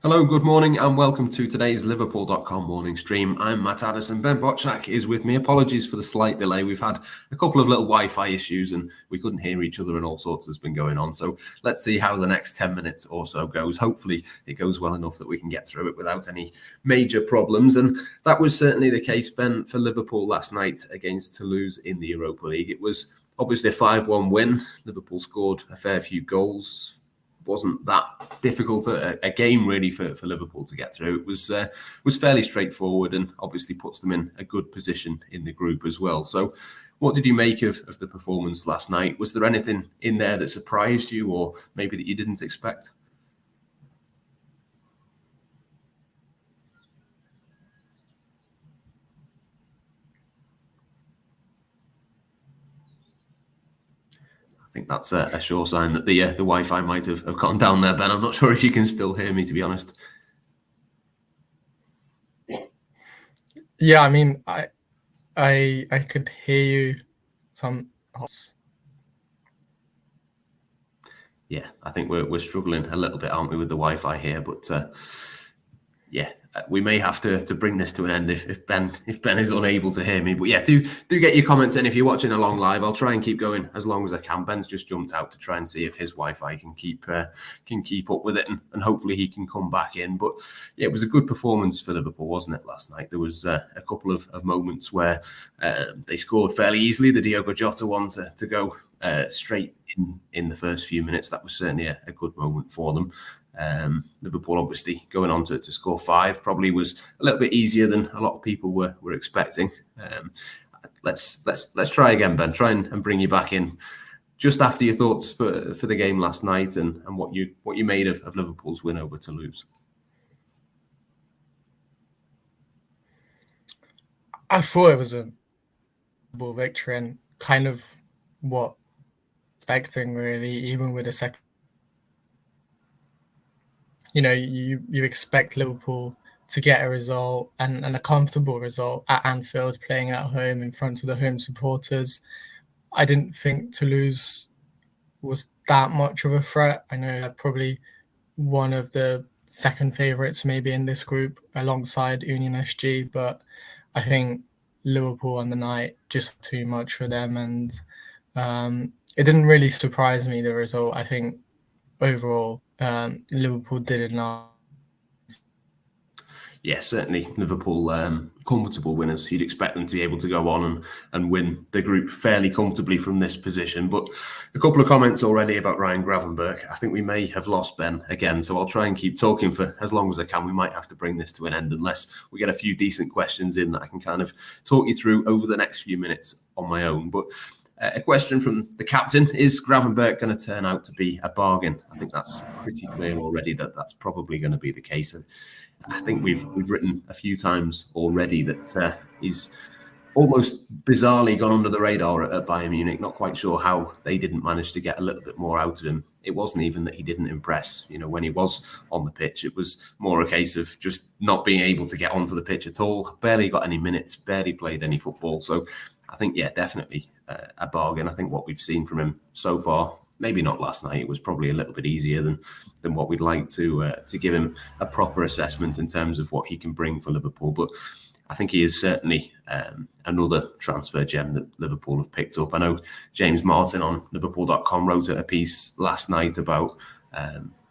Hello, good morning, and welcome to today's Liverpool.com morning stream. I'm Matt Addison. Ben Botchak is with me. Apologies for the slight delay. We've had a couple of little Wi-Fi issues and we couldn't hear each other and all sorts has been going on. So let's see how the next 10 minutes or so goes. Hopefully it goes well enough that we can get through it without any major problems. And that was certainly the case, Ben, for Liverpool last night against Toulouse in the Europa League. It was obviously a 5-1 win. Liverpool scored a fair few goals. Wasn't that difficult a game really for Liverpool to get through. It was fairly straightforward and obviously puts them in a good position in the group as well. So what did you make of the performance last night? Was there anything in there that surprised you or maybe that you didn't expect? I think that's a sure sign that the Wi-Fi might have gone down there, Ben. I'm not sure if you can still hear me, to be honest. Yeah, I mean, I could hear you. Yeah, I think we're struggling a little bit, aren't we, with the Wi-Fi here? But yeah, we may have to bring this to an end if Ben is unable to hear me. But yeah, do get your comments in if you're watching along live. I'll try and keep going as long as I can. Ben's just jumped out to try and see if his Wi-Fi can keep up with it, and hopefully he can come back in. But yeah, it was a good performance for Liverpool, wasn't it, last night? There was a couple of moments where they scored fairly easily. The Diogo Jota one to go straight in the first few minutes. That was certainly a good moment for them. Liverpool obviously going on to score 5 probably was a little bit easier than a lot of people were expecting. Let's try again, Ben. Try and bring you back in just after your thoughts for the game last night and what you made of Liverpool's win over Toulouse. I thought it was a victory and kind of what expecting really, even with the second. You know, you expect Liverpool to get a result and a comfortable result at Anfield, playing at home in front of the home supporters. I didn't think Toulouse was that much of a threat. I know they're probably one of the second favourites maybe in this group alongside Union SG, but I think Liverpool on the night just too much for them, and it didn't really surprise me, the result. I think overall Liverpool did enough. Yeah, certainly Liverpool comfortable winners. You'd expect them to be able to go on and win the group fairly comfortably from this position. But a couple of comments already about Ryan Gravenberch. I think we may have lost Ben again, so I'll try and keep talking for as long as I can. We might have to bring this to an end unless we get a few decent questions in that I can kind of talk you through over the next few minutes on my own. But a question from the captain: is Gravenberch going to turn out to be a bargain? I think that's pretty clear already that that's probably going to be the case. I think we've written a few times already that he's almost bizarrely gone under the radar at Bayern Munich. Not quite sure how they didn't manage to get a little bit more out of him. It wasn't even that he didn't impress. You know, when he was on the pitch, it was more a case of just not being able to get onto the pitch at all. Barely got any minutes, barely played any football. So I think, yeah, definitely a bargain. I think what we've seen from him so far, maybe not last night, it was probably a little bit easier than what we'd like to give him a proper assessment in terms of what he can bring for Liverpool. But I think he is certainly another transfer gem that Liverpool have picked up. I know James Martin on Liverpool.com wrote a piece last night about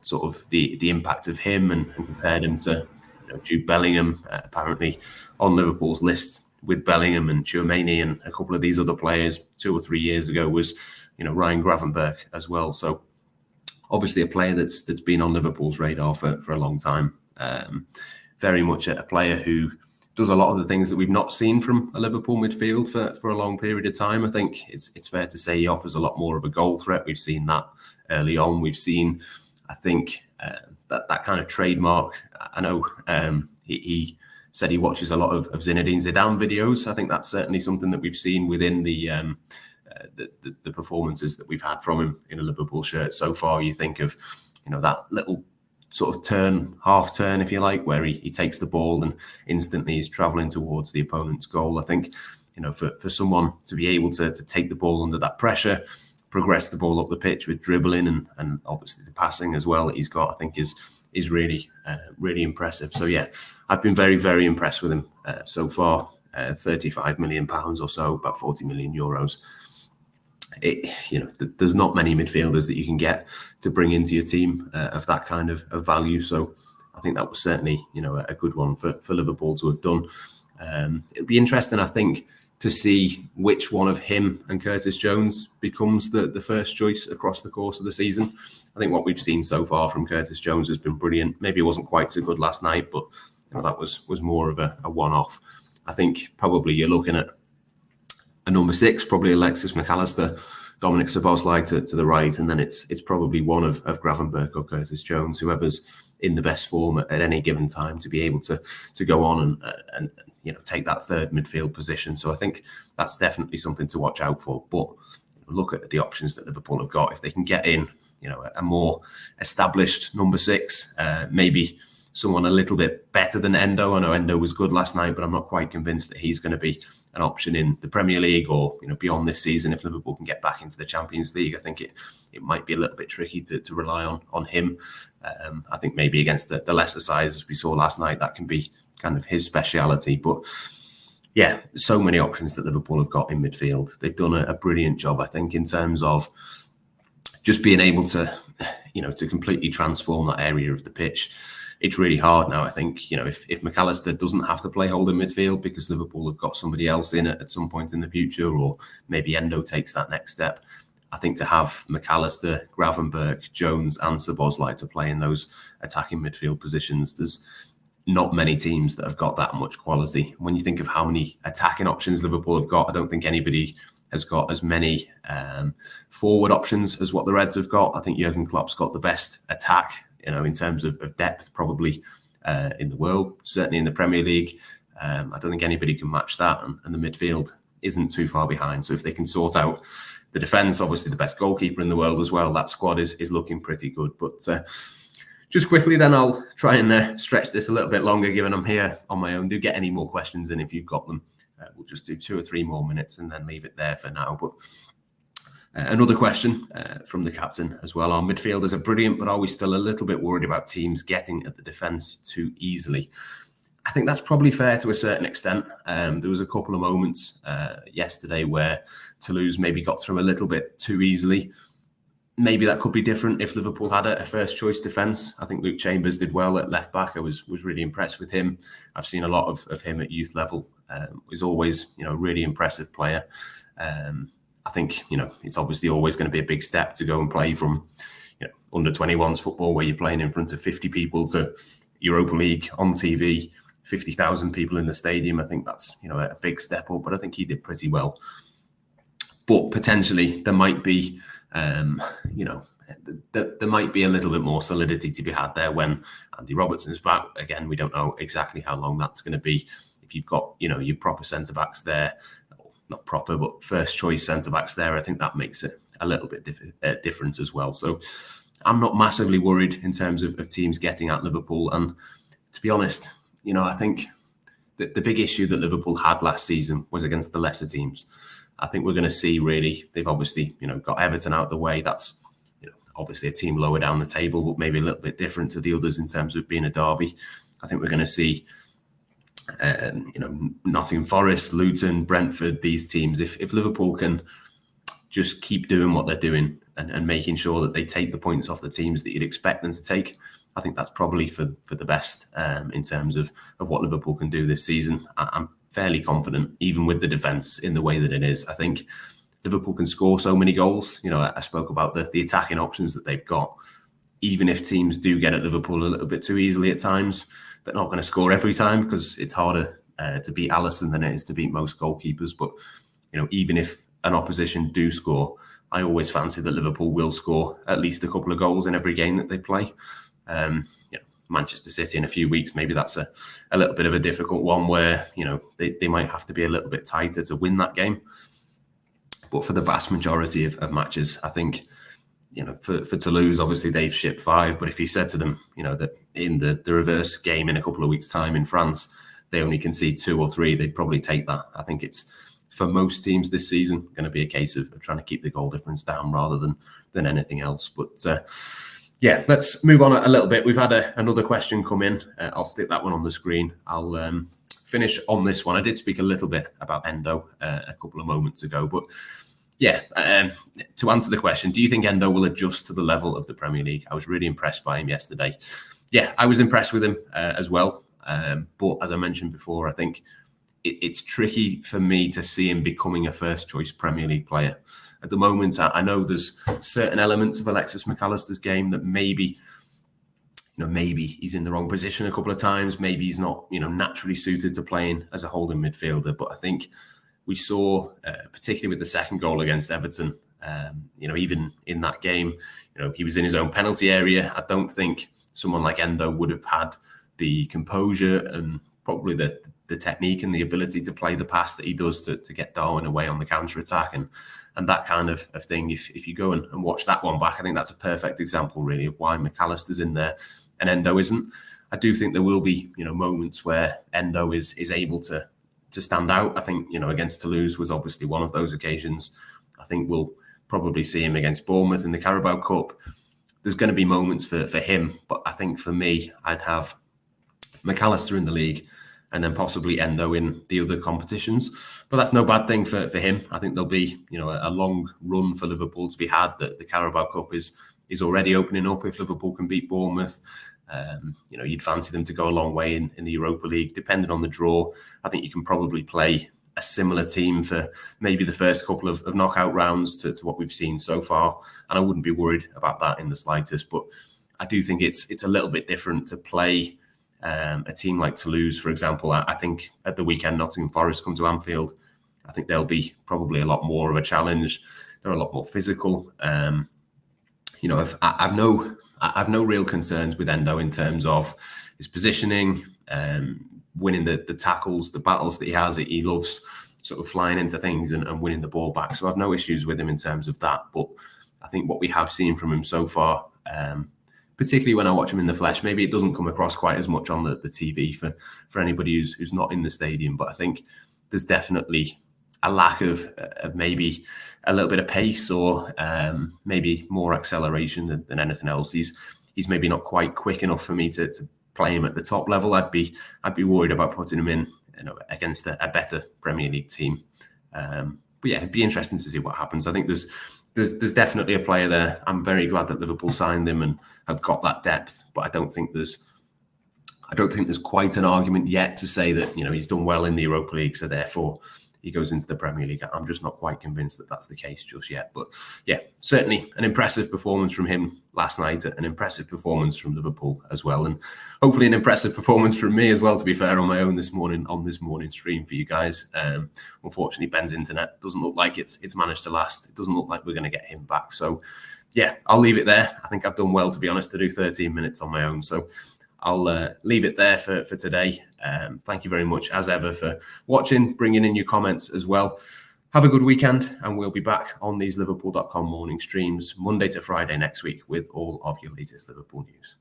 sort of the impact of him and compared him to Jude Bellingham, apparently on Liverpool's list with Bellingham and Tchouameni and a couple of these other players 2 or 3 years ago was Ryan Gravenberch as well. So obviously a player that's been on Liverpool's radar for a long time. Very much a player who does a lot of the things that we've not seen from a Liverpool midfield for a long period of time. I think it's fair to say he offers a lot more of a goal threat. We've seen that early on. We've seen, I think, that kind of trademark. I know he said he watches a lot of Zinedine Zidane videos. I think that's certainly something that we've seen within the performances that we've had from him in a Liverpool shirt so far. You think of, that little sort of half turn, if you like, where he takes the ball and instantly he's travelling towards the opponent's goal. I think, for someone to be able to take the ball under that pressure, progress the ball up the pitch with dribbling and obviously the passing as well that he's got, I think is is really impressive. So yeah, I've been very, very impressed with him so far. £35 million or so, about 40 million euros. There's not many midfielders that you can get to bring into your team of that kind of value. So I think that was certainly, a good one for Liverpool to have done. It'll be interesting, I think, to see which one of him and Curtis Jones becomes the first choice across the course of the season. I think what we've seen so far from Curtis Jones has been brilliant. Maybe it wasn't quite so good last night, but that was more of a one-off. I think probably you're looking at a number 6, probably Alexis McAllister, Dominic Szoboszlai to the right, and then it's probably one of Gravenberch or Curtis Jones, whoever's in the best form at any given time to be able to go on and take that third midfield position. So I think that's definitely something to watch out for. But look at the options that Liverpool have got. If they can get in, a more established number 6, maybe someone a little bit better than Endo. I know Endo was good last night, but I'm not quite convinced that he's going to be an option in the Premier League or beyond this season. If Liverpool can get back into the Champions League, I think it might be a little bit tricky to rely on him. I think maybe against the lesser sides, as we saw last night, that can be kind of his speciality. But yeah, so many options that Liverpool have got in midfield. They've done a brilliant job, I think, in terms of just being able to, to completely transform that area of the pitch. It's really hard now, I think, if McAllister doesn't have to play holding midfield because Liverpool have got somebody else in it at some point in the future, or maybe Endo takes that next step. I think to have McAllister, Gravenberch, Jones and Szoboszlai to play in those attacking midfield positions, there's not many teams that have got that much quality. When you think of how many attacking options Liverpool have got, I don't think anybody has got as many forward options as what the Reds have got. I think Jurgen Klopp's got the best attack, in terms of depth, probably in the world, certainly in the Premier League. I don't think anybody can match that, and the midfield isn't too far behind. So if they can sort out the defence, obviously the best goalkeeper in the world as well, that squad is looking pretty good. But just quickly then, I'll try and stretch this a little bit longer, given I'm here on my own. Do get any more questions in if you've got them. We'll just do 2 or 3 more minutes and then leave it there for now. But another question from the captain as well. Our midfielders are brilliant, but are we still a little bit worried about teams getting at the defence too easily? I think that's probably fair to a certain extent. There was a couple of moments yesterday where Toulouse maybe got through a little bit too easily. Maybe that could be different if Liverpool had a first-choice defence. I think Luke Chambers did well at left-back. I was really impressed with him. I've seen a lot of him at youth level. He's always, a really impressive player. I think, it's obviously always going to be a big step to go and play from, under 21s football where you're playing in front of 50 people to Europa League on TV, 50,000 people in the stadium. I think that's, a big step up, but I think he did pretty well. But potentially there might be, there might be a little bit more solidity to be had there when Andy Robertson's back. Again, we don't know exactly how long that's going to be. If you've got, your proper centre-backs there, not proper, but first choice centre-backs there, I think that makes it a little bit different as well. So I'm not massively worried in terms of teams getting at Liverpool. And to be honest, I think that the big issue that Liverpool had last season was against the lesser teams. I think we're going to see really, they've obviously, got Everton out of the way. That's, obviously a team lower down the table, but maybe a little bit different to the others in terms of being a derby. I think we're going to see Nottingham Forest, Luton, Brentford, these teams. If Liverpool can just keep doing what they're doing and making sure that they take the points off the teams that you'd expect them to take, I think that's probably for the best in terms of what Liverpool can do this season. I'm fairly confident, even with the defence in the way that it is. I think Liverpool can score so many goals. I spoke about the attacking options that they've got. Even if teams do get at Liverpool a little bit too easily at times, they're not going to score every time because it's harder to beat Alisson than it is to beat most goalkeepers. But, even if an opposition do score, I always fancy that Liverpool will score at least a couple of goals in every game that they play. Manchester City in a few weeks, maybe that's a little bit of a difficult one where, they might have to be a little bit tighter to win that game. But for the vast majority of matches, I think, for Toulouse, obviously they've shipped 5. But if you said to them, that in the reverse game in a couple of weeks' time in France, they only concede 2 or 3, they'd probably take that. I think it's, for most teams this season, going to be a case of trying to keep the goal difference down rather than anything else. But Yeah, let's move on a little bit. We've had another question come in. I'll stick that one on the screen. I'll finish on this one. I did speak a little bit about Endo a couple of moments ago, but yeah, to answer the question, do you think Endo will adjust to the level of the Premier League? I was really impressed by him yesterday. Yeah, I was impressed with him as well. But as I mentioned before, I think it's tricky for me to see him becoming a first-choice Premier League player. At the moment, I know there's certain elements of Alexis McAllister's game that maybe he's in the wrong position a couple of times. Maybe he's not, naturally suited to playing as a holding midfielder. But I think we saw, particularly with the second goal against Everton, even in that game, he was in his own penalty area. I don't think someone like Endo would have had the composure and probably the technique and the ability to play the pass that he does to get Darwin away on the counter-attack and that kind of thing. If you go and watch that one back, I think that's a perfect example, really, of why McAllister's in there and Endo isn't. I do think there will be, moments where Endo is able to stand out. I think, against Toulouse was obviously one of those occasions. I think we'll probably see him against Bournemouth in the Carabao Cup. There's going to be moments for him, but I think for me, I'd have McAllister in the league and then possibly Endo in the other competitions. But that's no bad thing for him. I think there'll be, a long run for Liverpool to be had. That the Carabao Cup is already opening up if Liverpool can beat Bournemouth. You'd fancy them to go a long way in the Europa League, depending on the draw. I think you can probably play a similar team for maybe the first couple of knockout rounds to what we've seen so far. And I wouldn't be worried about that in the slightest. But I do think it's a little bit different to play a team like Toulouse, for example. I think at the weekend, Nottingham Forest come to Anfield. I think they'll be probably a lot more of a challenge. They're a lot more physical. I've no real concerns with Endo in terms of his positioning, winning the tackles, the battles that he has. He loves sort of flying into things and winning the ball back. So I've no issues with him in terms of that. But I think what we have seen from him so far, particularly when I watch him in the flesh, maybe it doesn't come across quite as much on the TV for anybody who's not in the stadium. But I think there's definitely a lack of maybe a little bit of pace or maybe more acceleration than anything else. He's maybe not quite quick enough for me to play him at the top level. I'd be worried about putting him in against a better Premier League team. But yeah, it'd be interesting to see what happens. I think there's definitely a player there. I'm very glad that Liverpool signed him and have got that depth, but I don't think there's quite an argument yet to say that he's done well in the Europa League, so therefore he goes into the Premier League. I'm just not quite convinced that that's the case just yet. But yeah, certainly an impressive performance from him last night, an impressive performance from Liverpool as well, and hopefully an impressive performance from me as well, to be fair, on my own this morning stream for you guys. Unfortunately, Ben's internet doesn't look like it's managed to last. It doesn't look like we're going to get him back. So yeah, I'll leave it there. I think I've done well, to be honest, to do 13 minutes on my own. So I'll leave it there for today. Thank you very much, as ever, for watching, bringing in your comments as well. Have a good weekend, and we'll be back on these Liverpool.com morning streams Monday to Friday next week with all of your latest Liverpool news.